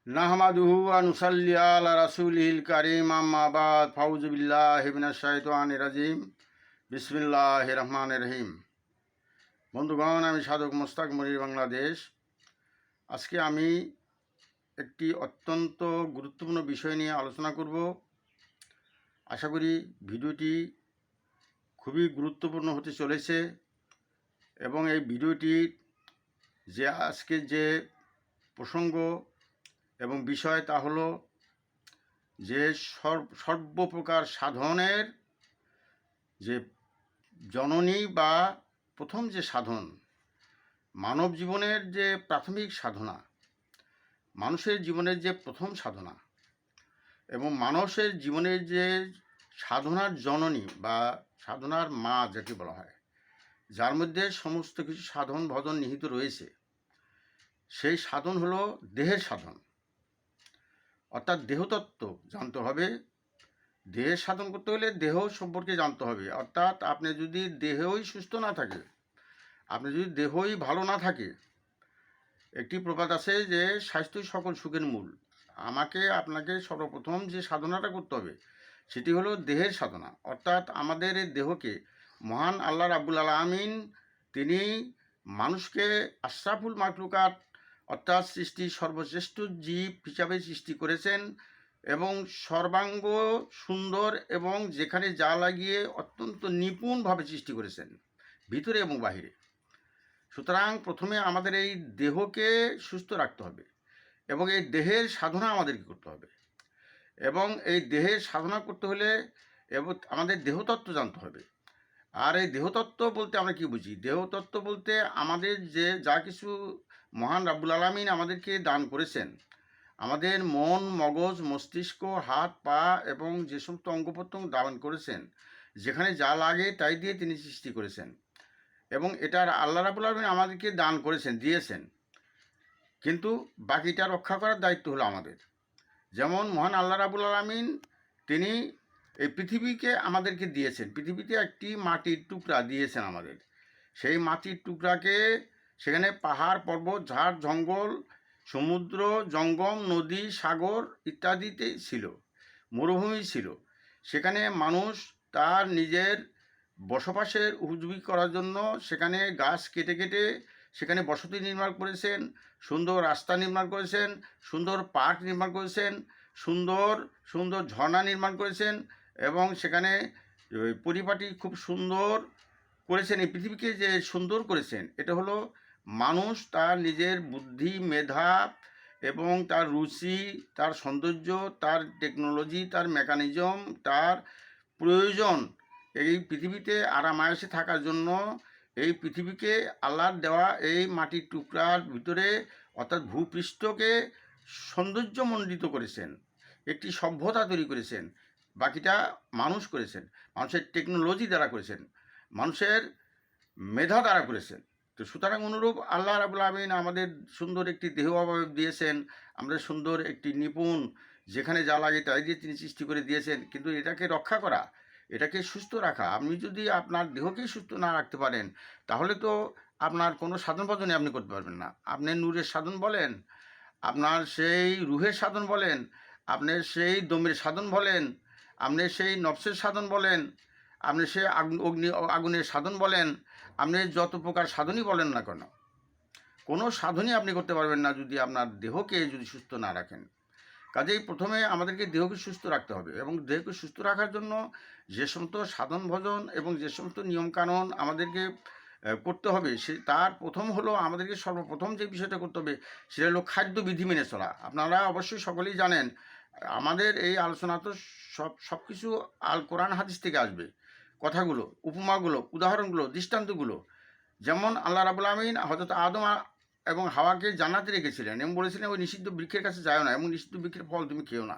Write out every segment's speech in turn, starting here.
নাহমাদুহু ওয়া নুসাল্লি আলা রাসূলিল কারীম আম্মা বাদ ফাউযু বিল্লাহি মিনাশ শাইতানির রাজিম বিসমিল্লাহির রহমানির রহিম। বন্ধুগণ, আমি সাধক মোস্তাক মনির, বাংলাদেশ। আজকে আমি একটি অত্যন্ত গুরুত্বপূর্ণ বিষয় নিয়ে আলোচনা করব। আশা করি ভিডিওটি খুবই গুরুত্বপূর্ণ হতে চলেছে এবং এই ভিডিওটির যে আজকে যে প্রসঙ্গ এবং বিষয় তা হলো যে সর্বপ্রকার সাধনের যে জননী বা প্রথম যে সাধন, মানব জীবনের যে প্রাথমিক সাধনা, মানুষের জীবনের যে প্রথম সাধনা এবং মানুষের জীবনের যে সাধনার জননী বা সাধনার মা যাকে বলা হয়, যার মধ্যে সমস্ত কিছু সাধন ভজন নিহিত রয়েছে, সেই সাধন হলো দেহের সাধন। অর্থাৎ দেহতত্ত্ব জানতে হবে। দেহের সাধন করতে হলে দেহ সম্পর্কে জানতে হবে। অর্থাৎ আপনি যদি দেহই সুস্থ না থাকে, আপনি যদি দেহই ভালো না থাকে, একটি প্রবাদ আছে যে স্বাস্থ্যই সকল সুখের মূল। আপনাকে সর্বপ্রথম যে সাধনাটা করতে হবে সেটি হলো দেহের সাধনা। অর্থাৎ আমাদের এই দেহকে মহান আল্লাহ রাব্বুল আলামিন তিনি মানুষকে আশরাফুল মাখলুকাত অর্থাৎ সৃষ্টির সর্বশ্রেষ্ঠ জীব হিসাবে সৃষ্টি করেছেন এবং সর্বাঙ্গ সুন্দর এবং যেখানে যা লাগিয়ে অত্যন্ত নিপুণভাবে সৃষ্টি করেছেন, ভিতরে এবং বাহিরে। সুতরাং প্রথমে আমাদের এই দেহকে সুস্থ রাখতে হবে এবং এই দেহের সাধনা আমাদেরকে করতে হবে। এবং এই দেহের সাধনা করতে হলে এবং আমাদের দেহতত্ত্ব জানতে হবে। আর এই দেহতত্ত্ব বলতে আমরা কি বুঝি? দেহতত্ত্ব বলতে আমাদের যে যা কিছু মহান রাব্বুল আলামিন আমাদেরকে দান করেছেন, আমাদের মন, মগজ, মস্তিষ্ক, হাত, পা এবং যে সমস্ত অঙ্গ প্রত্যঙ্গ দান করেছেন, যেখানে যা লাগে তাই দিয়ে তিনি সৃষ্টি করেছেন এবং এটার আল্লাহ রাব্বুল আলামিন আমাদেরকে দান করেছেন, দিয়েছেন। কিন্তু বাকিটা রক্ষা করার দায়িত্ব হলো আমাদের। যেমন মহান আল্লাহ রাব্বুল আলামিন তিনি এই পৃথিবীকে আমাদেরকে দিয়েছেন। পৃথিবীতে একটি মাটির টুকরা দিয়েছেন আমাদের। সেই মাটির টুকরাকে সেখানে পাহাড়, পর্বত, ঝাড়, জঙ্গল, সমুদ্র, জঙ্গম, নদী, সাগর ইত্যাদিতে ছিল, মরুভূমি ছিল। সেখানে মানুষ তার নিজের বসবাসের উপযোগী করার জন্য সেখানে গাছ কেটে কেটে সেখানে বসতি নির্মাণ করেছেন, সুন্দর রাস্তা নির্মাণ করেছেন, সুন্দর পার্ক নির্মাণ করেছেন, সুন্দর সুন্দর ঝর্ণা নির্মাণ করেছেন এবং সেখানে পরিপাটি খুব সুন্দর করেছেন। এই পৃথিবীকে যে সুন্দর করেছেন, এটা হলো মানুষ তার নিজের বুদ্ধি, মেধা এবং তার রুচি, তার সৌন্দর্য, তার টেকনোলজি, তার মেকানিজম, তার প্রয়োজন এই পৃথিবীতে আরামায়েশে থাকার জন্য এই পৃথিবীকে আল্লাহর দেওয়া এই মাটির টুকরার ভিতরে অর্থাৎ ভূপৃষ্ঠকে সৌন্দর্যমণ্ডিত করেছেন, একটি সভ্যতা তৈরি করেছেন। বাকিটা মানুষ করেছেন, মানুষের টেকনোলজি দ্বারা করেছেন, মানুষের মেধা দ্বারা করেছেন। তো সুতরাং অনুরূপ আল্লাহ রাব্বুল আলামিন আমাদের সুন্দর একটি দেহ অবয়ব দিয়েছেন, আমাদের সুন্দর একটি নিপুণ যেখানে যা লাগে তাই দিয়ে তিনি সৃষ্টি করে দিয়েছেন। কিন্তু এটাকে রক্ষা করা, এটাকে সুস্থ রাখা, আপনি যদি আপনার দেহকেই সুস্থ না রাখতে পারেন তাহলে তো আপনার কোনো সাধন ভজনই আপনি করতে পারবেন না। আপনি নূরের সাধন বলেন, আপনার সেই রুহের সাধন বলেন, আপনার সেই দমের সাধন বলেন, আপনি সেই নফসের সাধন বলেন, আপনি সে আগুনের সাধন বলেন, আপনি যত প্রকার সাধনই বলেন না কেন, কোনো সাধনই আপনি করতে পারবেন না যদি আপনার দেহকে যদি সুস্থ না রাখেন। কাজেই প্রথমে আমাদেরকে দেহকে সুস্থ রাখতে হবে এবং দেহকে সুস্থ রাখার জন্য যে সমস্ত সাধন ভজন এবং যে সমস্ত নিয়মকানুন আমাদেরকে করতে হবে, তার প্রথম হলো আমাদেরকে সর্বপ্রথম যে বিষয়টা করতে হবে সেটা হলো খাদ্যবিধি মেনে চলা। আপনারা অবশ্যই সকলেই জানেন, আমাদের এই আলোচনা তো সব কিছু আল কোরআন হাদিস থেকে আসবে। কথাগুলো, উপমাগুলো, উদাহরণগুলো, দৃষ্টান্তগুলো, যেমন আল্লাহ রাব্বুল আলামিন হযরত আদম এবং হাওয়াকে জান্নাতে রেখেছিলেন এবং বলেছিলেন ওই নিষিদ্ধ বৃক্ষের কাছে যাও না এবং নিষিদ্ধ বৃক্ষের ফল তুমি খেও না।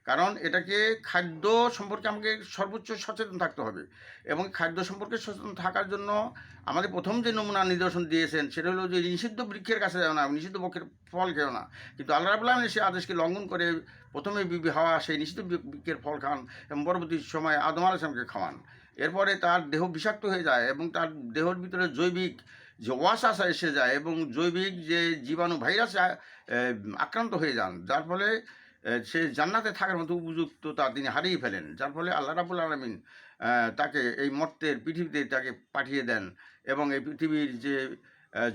কারণ এটাকে খাদ্য সম্পর্কে আমাকে সর্বোচ্চ সচেতন থাকতে হবে এবং খাদ্য সম্পর্কে সচেতন থাকার জন্য আমাদের প্রথম যে নমুনা নিদর্শন দিয়েছেন সেটা হলো যে নিষিদ্ধ বৃক্ষের কাছে যাও না, নিষিদ্ধ বৃক্ষের ফল খেও না। কিন্তু আল্লাহ রাব্বুল আলামিন সেই আদেশকে লঙ্ঘন করে প্রথমে বিবি হাওয়া সেই নিষিদ্ধ বৃক্ষের ফল খান এবং পরবর্তী সময়ে আদম আলাইহিস সালামকে খাওয়ান। এরপরে তার দেহ বিষাক্ত হয়ে যায় এবং তার দেহের ভিতরে জৈবিক যে ওয়াসাসা এসে যায় এবং জৈবিক যে জীবাণু ভাইরাসে আক্রান্ত হয়ে যান, যার ফলে সে জান্নাতে থাকার মতো উপযুক্ততা তিনি হারিয়ে ফেলেন, যার ফলে আল্লাহ রাব্বুল আলামিন তাকে এই মর্তের পৃথিবীতে তাকে পাঠিয়ে দেন এবং এই পৃথিবীর যে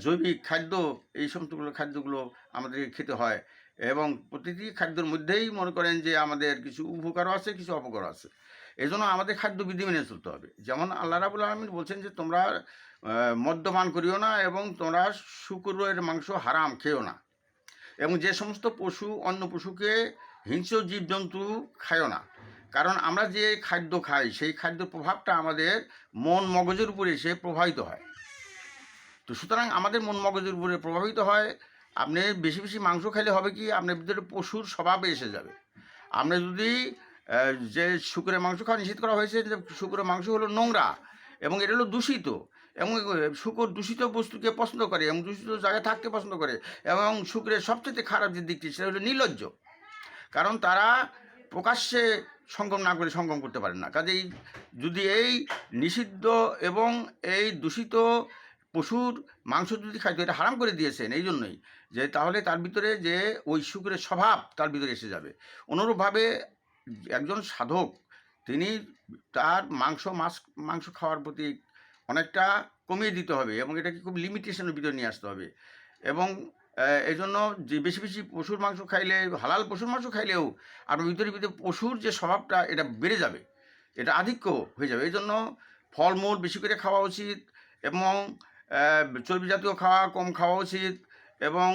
জৈবিক খাদ্য, এই সমস্তগুলো খাদ্যগুলো আমাদেরকে খেতে হয় এবং প্রতিটি খাদ্যের মধ্যেই মনে করেন যে আমাদের কিছু উপকারও আছে, কিছু অপকারও আছে। এই জন্য আমাদের খাদ্য বিধি মেনে চলতে হবে। যেমন আল্লাহ রাব্বুল আলামিন বলছেন যে তোমরা মদ্যপান করিও না এবং তোমরা শূকরের মাংস হারাম খেও না, এবং যে সমস্ত পশু অন্য পশুকে হিংস্র জীবজন্তু খায়ও না। কারণ আমরা যে খাদ্য খাই সেই খাদ্যের প্রভাবটা আমাদের মন মগজের উপরে এসে প্রভাবিত হয়। তো সুতরাং আমাদের মন মগজের উপরে প্রভাবিত হয়। আপনি বেশি বেশি মাংস খেলে হবে কি, আপনার ভিতরে পশুর স্বভাবে এসে যাবে। আপনি যদি যে শুকরের মাংস খাওয়া নিষেধ করা হয়েছে, যে শুকরের মাংস হলো নোংরা এবং এটা হলো দূষিত, এবং শুকর দূষিত বস্তুকে পছন্দ করে এবং দূষিত জায়গায় থাকতে পছন্দ করে, এবং শুকরের সবচেয়ে খারাপ যে দিকটি সেটা হলো নির্লজ্জ। কারণ তারা প্রকাশ্যে সঙ্গম না করে সঙ্গম করতে পারেন না। কাজেই যদি এই নিষিদ্ধ এবং এই দূষিত পশুর মাংস যদি খাইতো, এটা হারাম করে দিয়েছেন এই জন্যই যে তাহলে তার ভিতরে যে ওই শুকরের স্বভাব তার ভিতরে এসে যাবে। অনুরূপভাবে একজন সাধক তিনি তার মাংস খাওয়ার প্রতি অনেকটা কমিয়ে দিতে হবে এবং এটাকে খুব লিমিটেশনের ভিতরে নিয়ে আসতে হবে। এবং এই জন্য যে বেশি বেশি পশুর মাংস খাইলে, হালাল পশুর মাংস খাইলেও আপনার ভিতরে ভিতরে পশুর যে স্বভাবটা এটা বেড়ে যাবে, এটা আধিক্য হয়ে যাবে। এই জন্য ফলমূল বেশি করে খাওয়া উচিত এবং চর্বি জাতীয় খাওয়া কম খাওয়া উচিত এবং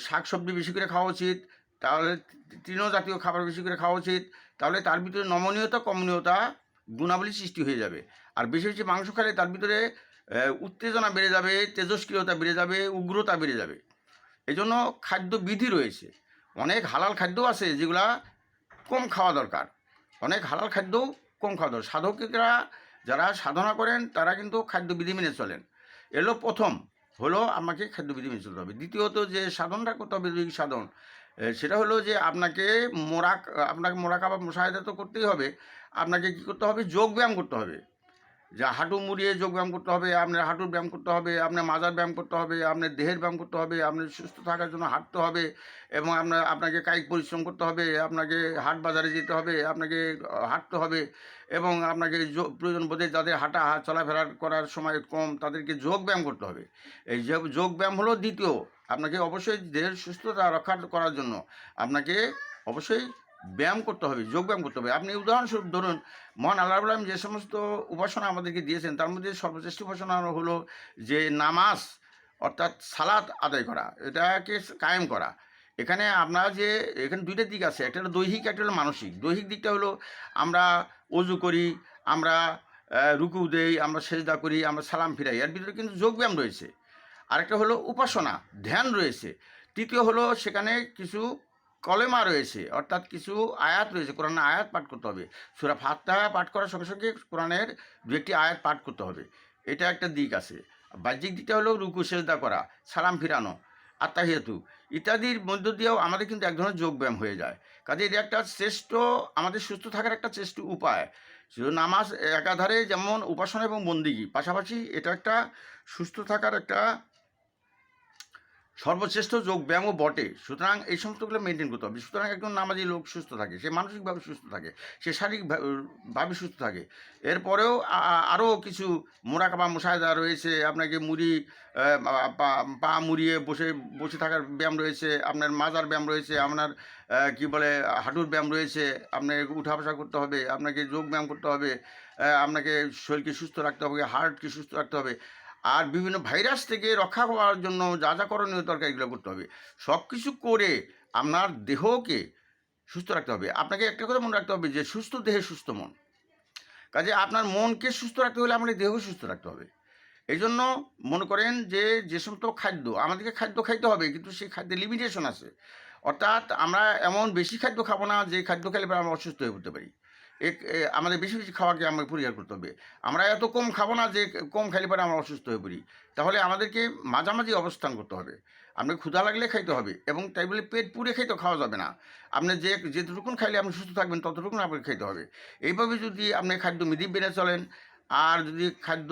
শাকসবজি বেশি করে খাওয়া উচিত। তাহলে তৃণজাতীয় খাবার বেশি করে খাওয়া উচিত। তাহলে তার ভিতরে নমনীয়তা কমনীয়তা গুণাবলী সৃষ্টি হয়ে যাবে। আর বেশি বেশি মাংস খেলে তার ভিতরে উত্তেজনা বেড়ে যাবে, তেজস্ক্রিয়তা বেড়ে যাবে, উগ্রতা বেড়ে যাবে। এই জন্য খাদ্য বিধি রয়েছে। অনেক হালাল খাদ্য আছে যেগুলা কম খাওয়া দরকার, অনেক হালাল খাদ্যও কম খাওয়া দরকার। সাধকেরা যারা সাধনা করেন তারা কিন্তু খাদ্য বিধি মেনে চলেন। এলো প্রথম হলো আমাকে খাদ্য বিধি মেনে চলতে হবে। দ্বিতীয়ত যে সাধনটা করতে হবে, দৈহিক সাধন, সেটা হলো যে আপনাকে মোরাকাবা মুশাহাদা তো করতেই হবে। আপনাকে কী করতে হবে, যোগ ব্যায়াম করতে হবে। যা হাঁটু মুড়িয়ে যোগ ব্যায়াম করতে হবে, আপনার হাঁটুর ব্যায়াম করতে হবে, আপনার মাজার ব্যায়াম করতে হবে, আপনার দেহের ব্যায়াম করতে হবে, আপনার সুস্থ থাকার জন্য হাঁটতে হবে এবং আপনাকে কায়িক পরিশ্রম করতে হবে, আপনাকে হাট বাজারে যেতে হবে, আপনাকে হাঁটতে হবে এবং আপনাকে প্রয়োজন বোধে যাদের চলাফেরা করার সময় কম তাদেরকে যোগ ব্যায়াম করতে হবে। এই যোগ ব্যায়াম হলো দ্বিতীয়। আপনাকে অবশ্যই দেহের সুস্থতা রক্ষা করার জন্য আপনাকে অবশ্যই ব্যায়াম করতে হবে, যোগ ব্যায়াম করতে হবে। আপনি উদাহরণস্বরূপ ধরুন, মহান আল্লাহ রাব্বুল আলামিন যে সমস্ত উপাসনা আমাদেরকে দিয়েছেন তার মধ্যে সর্বশ্রেষ্ঠ উপাসনা হলো যে নামাজ অর্থাৎ সালাত আদায় করা, এটাকে কায়েম করা। এখানে এখানে দুইটা দিক আছে, একটা হলো দৈহিক, একটা হলো মানসিক। দৈহিক দিকটা হলো আমরা অজু করি, আমরা রুকু দেই, আমরা সেজদা করি, আমরা সালাম ফিরাই, এর ভিতরে কিন্তু যোগ ব্যায়াম রয়েছে। আরেকটা হলো উপাসনা, ধ্যান রয়েছে। তৃতীয় হলো সেখানে কিছু কলেমা রয়েছে, অর্থাৎ কিছু আয়াত রয়েছে, কোরআনের আয়াত পাঠ করতে হবে। সূরা ফাতিহা পাঠ করার সঙ্গে সঙ্গে কোরআনের দু একটি আয়াত পাঠ করতে হবে, এটা একটা দিক আছে। বাহ্যিক দিকটা হলো রুকু সেজদা করা, সালাম ফিরানো, আত্তাহিয়াতু ইত্যাদির মধ্য দিয়েও আমাদের কিন্তু এক ধরনের যোগব্যায়াম হয়ে যায়। কাজে এটা একটা শ্রেষ্ঠ, আমাদের সুস্থ থাকার একটা শ্রেষ্ঠ উপায়। শুধু নামাজ একাধারে যেমন উপাসনা এবং বন্দিগি, পাশাপাশি এটা একটা সুস্থ থাকার একটা সর্বশ্রেষ্ঠ যোগ ব্যায়ামও বটে। সুতরাং এই সমস্তগুলো মেনটেন করতে হবে। সুতরাং একজন নামাজি লোক সুস্থ থাকে, সে মানসিকভাবে সুস্থ থাকে, সে শারীরিকভাবে সুস্থ থাকে। এরপরেও আরও কিছু মোরাকাবা মুশাহাদা রয়েছে। আপনাকে পা মুড়িয়ে বসে বসে থাকার ব্যায়াম রয়েছে, আপনার মাজার ব্যায়াম রয়েছে, আপনার কি বলে হাঁটুর ব্যায়াম রয়েছে, আপনাকে উঠা বসা করতে হবে, আপনাকে যোগ ব্যায়াম করতে হবে, আপনাকে শরীরকে সুস্থ রাখতে হবে, হার্টকে সুস্থ রাখতে হবে, আর বিভিন্ন ভাইরাস থেকে রক্ষা পাওয়ার জন্য যা যা করণীয় দরকার এগুলো করতে হবে। সব কিছু করে আপনার দেহকে সুস্থ রাখতে হবে। আপনাকে একটা কথা মনে রাখতে হবে যে সুস্থ দেহে সুস্থ মন। কাজে আপনার মনকে সুস্থ রাখতে হলে আপনার দেহকে সুস্থ রাখতে হবে। এই জন্য মনে করেন যে সমস্ত খাদ্য আমাদেরকে খাইতে হবে, কিন্তু সেই খাদ্যের লিমিটেশন আছে। অর্থাৎ আমরা এমন বেশি খাদ্য খাবো না যে খাদ্য খেলে পরে আমরা অসুস্থ হয়ে পড়তে পারি। আমাদের বেশি বেশি খাওয়াকে আমাকে পরিহার করতে হবে। আমরা এত কম খাবো না যে কম খাইলে পরে আমরা অসুস্থ হয়ে পড়ি। তাহলে আমাদেরকে মাঝামাঝি অবস্থান করতে হবে। আপনাকে ক্ষুধা লাগলে খাইতে হবে এবং তাই বলে পেট পুরে খেতে খাওয়া যাবে না। আপনি যেটুকুন খাইলে আপনি সুস্থ থাকবেন ততটুকুন আপনাকে খাইতে হবে। এইভাবে যদি আপনি খাদ্য বিধি মেনে চলেন আর যদি খাদ্য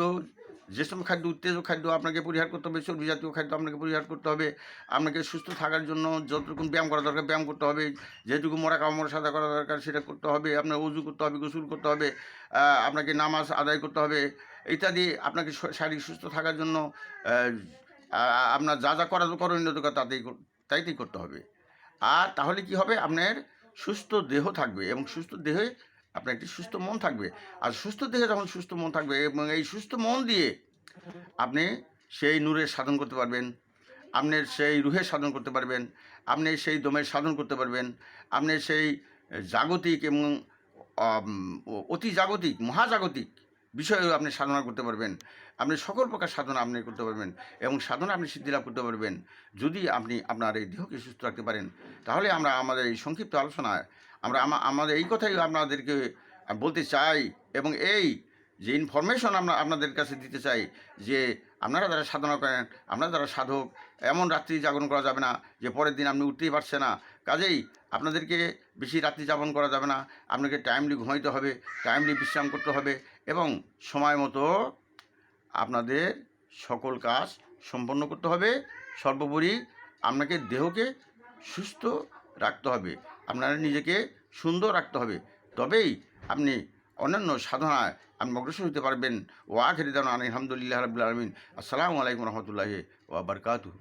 যেসব খাদ্য উত্তেজক খাদ্য আপনাকে পরিহার করতে হবে, চর্বি জাতীয় খাদ্য আপনাকে পরিহার করতে হবে। আপনাকে সুস্থ থাকার জন্য যতটুকু ব্যায়াম করা দরকার ব্যায়াম করতে হবে, যেটুকু মরা খাওয়া মরা সাদা করা দরকার সেটা করতে হবে। আপনার উজু করতে হবে, গোসল করতে হবে, আপনাকে নামাজ আদায় করতে হবে ইত্যাদি। আপনাকে শারীরিক সুস্থ থাকার জন্য আপনার যা যা করা করণীয় দরকার তাইতেই করতে হবে। আর তাহলে কি হবে, আপনার সুস্থ দেহ থাকবে এবং সুস্থ দেহে আপনার একটি সুস্থ মন থাকবে। আর সুস্থ দেহে যখন সুস্থ মন থাকবে এবং এই সুস্থ মন দিয়ে আপনি সেই নূরের সাধন করতে পারবেন, আপনার সেই রুহের সাধন করতে পারবেন, আপনি সেই দমের সাধন করতে পারবেন, আপনি সেই জাগতিক এবং অতি জাগতিক মহাজাগতিক বিষয়েও আপনি সাধনা করতে পারবেন। আপনি সকল প্রকার সাধনা আপনি করতে পারবেন এবং সাধনা আপনি সিদ্ধি লাভ করতে পারবেন যদি আপনি আপনার এই দেহকে সুস্থ রাখতে পারেন। তাহলে আমরা আমাদের এই সংক্ষিপ্ত আলোচনায় আমাদের এই কথাই আপনাদেরকে বলতে চাই এবং এই যে ইনফরমেশন আমরা আপনাদের কাছে দিতে চাই যে আপনারা যারা সাধনা করেন, আপনারা যারা সাধক, এমন রাত্রি জাগরণ করা যাবে না যে পরের দিন আপনি উঠতেই পারছে না। কাজেই আপনাদেরকে বেশি রাত্রি যাপন করা যাবে না, আপনাকে টাইমলি ঘুমাইতে হবে, টাইমলি বিশ্রাম করতে হবে এবং সময় মতো আপনাদের সকল কাজ সম্পন্ন করতে হবে। সর্বোপরি আপনাকে দেহকে সুস্থ রাখতে হবে, আপনারা নিজেকে সুন্দর রাখতে হবে, তবেই আপনি অন্যান্য সাধনায় আপনি অগ্রসর হতে পারবেন। ও আখিরি দাওয়ানা আলহামদুলিল্লাহি রাব্বিল আলামিন। আসসালামু আলাইকুম রহমতুল্লাহি ওয়া বারাকাতুহু।